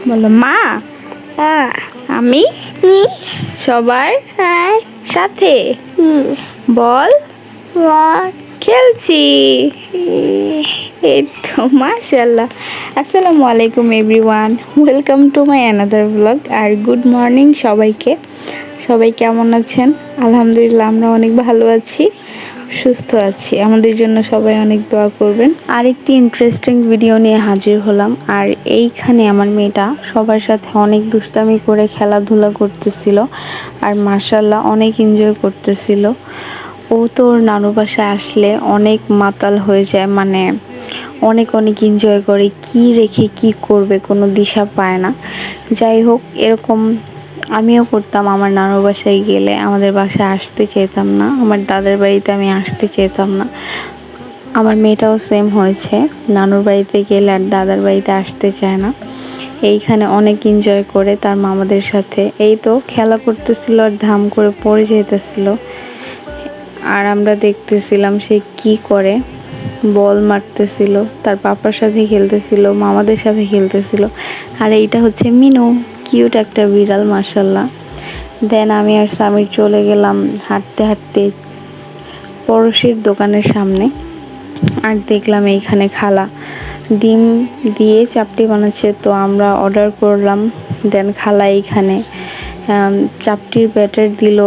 বলো মা, আমি সবার সাথে বল খেলছি। এই তো মাশাআল্লাহ। আসসালামু আলাইকুম everyone, welcome to my another blog. আর গুড মর্নিং সবাইকে। সবাই কেমন আছেন? আলহামদুলিল্লাহ আমরা অনেক ভালো আছি, সুস্থ আছি। আমাদের জন্য সবাই অনেক দোয়া করবেন। আরেকটি ইন্টারেস্টিং ভিডিও নিয়ে হাজির হলাম। আর এইখানে আমার মেয়েটা সবার সাথে অনেক দুষ্টামি করে খেলাধুলা করতেছিল, আর মাশাআল্লাহ অনেক এনজয় করতেছিল। ও তো ওর নানু বাসায় আসলে অনেক মাতাল হয়ে যায়, মানে অনেক এনজয় করে, কি রেখে কি করবে কোনো দিশা পায় না। যাই হোক, এরকম আমিও করতাম। আমার নানুর বাসায় গেলে আমাদের বাসায় আসতে চেতাম না, আমার দাদার বাড়িতে আমি আসতে চেতাম না। আমার মেয়েটাও সেম হয়েছে, নানুর বাড়িতে গেলে আর দাদার বাড়িতে আসতে চায় না। এইখানে অনেক এনজয় করে তার মামাদের সাথে। এই তো খেলা করতেছিল আর ধাম করে পড়ে যেতেছিল, আর আমরা দেখতেছিলাম সে কি করে। বল মারতেছিল, তার পাপার সাথে খেলতেছিল, মামাদের সাথে খেলতেছিল। আর এইটা হচ্ছে মিনু, কিউট একটা বিড়াল মাশাআল্লাহ। দেন আমি আর সামির চলে গেলাম হাঁটতে হাঁটতে পড়শির দোকানের সামনে। আর দেখলাম এইখানে খালা ডিম দিয়ে চাপটি বানাচ্ছে, তো আমরা অর্ডার করলাম। দেন খালা এইখানে চাপটির ব্যাটার দিল,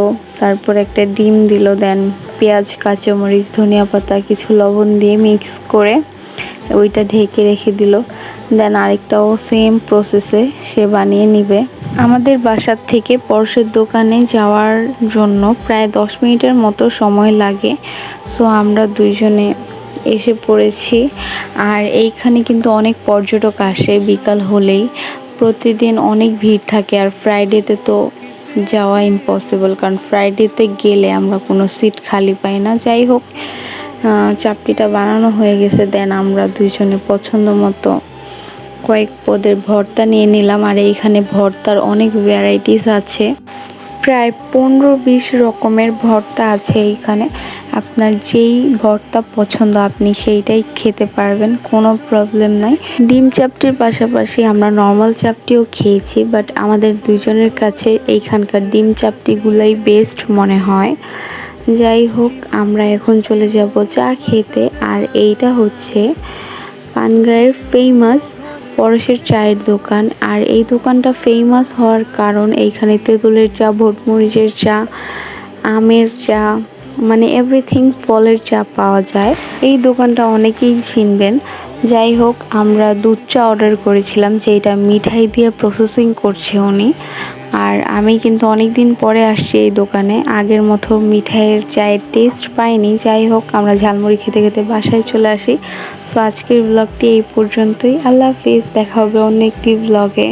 তারপর একটা ডিম দিল, দেন পেঁয়াজ, কাঁচামরিচ, ধনিয়া পাতা, কিছু লবণ দিয়ে মিক্স করে ওইটা ঢেকে রেখে দিল। দেন আরেকটাও সেম প্রসেসে সে বানিয়ে নিবে। আমাদের বাসার থেকে পরশের দোকানে যাওয়ার জন্য প্রায় 10 মিনিটের মতো সময় লাগে। সো আমরা দুইজনে এসে পড়েছি। আর এইখানে কিন্তু অনেক পর্যটক আসে বিকাল হলেই, প্রতিদিন অনেক ভিড় থাকে। আর ফ্রাইডেতে তো যাওয়া ইম্পসিবল, কারণ ফ্রাইডেতে গেলে আমরা কোনো সিট খালি পাই না। যাই হোক, চাপটিটা বানানো হয়ে গেছে। দেন আমরা দুইজনে পছন্দ মতো কয়েক পদের ভর্তা নিয়ে নিলাম। আর এইখানে ভর্তার অনেক ভ্যারাইটিস আছে, প্রায় 15-20 রকমের ভর্তা আছে এইখানে। আপনার যেই ভর্তা পছন্দ আপনি সেইটাই খেতে পারবেন, কোনো প্রবলেম নাই। ডিম চাপটির পাশাপাশি আমরা নর্মাল চাপটিও খেয়েছি, বাট আমাদের দুইজনের কাছে এইখানকার ডিম চাপটিগুলাই বেস্ট মনে হয়। যাই হোক, আমরা এখন চলে যাব চা খেতে। আর এইটা হচ্ছে পানগাঁয়ের ফেমাস পরশের চায়ের দোকান। আর এই দোকানটা ফেমাস হওয়ার কারণ এইখানে তেঁতুলের চা, ভোটমরিচের চা, আমের চা, মানে এভরিথিং ফলের চা পাওয়া যায়। এই দোকানটা অনেকেই চিনবেন। যাই হোক, আমরা দুধ চা অর্ডার করেছিলাম, যেটা মিঠাই দিয়ে প্রসেসিং করছে উনি। আর আমি কিন্তু অনেক দিন পরে আসছি এই দোকানে, আগের মতো মিঠাইয়ের চায়ের টেস্ট পাইনি। যাই হোক, আমরা ঝালমুড়ি খেতে খেতে বাসায় চলে আসি। সো আজকের ব্লগটি এই পর্যন্তই। আল্লাহ হাফিজ, দেখা হবে অন্য একটি ব্লগে।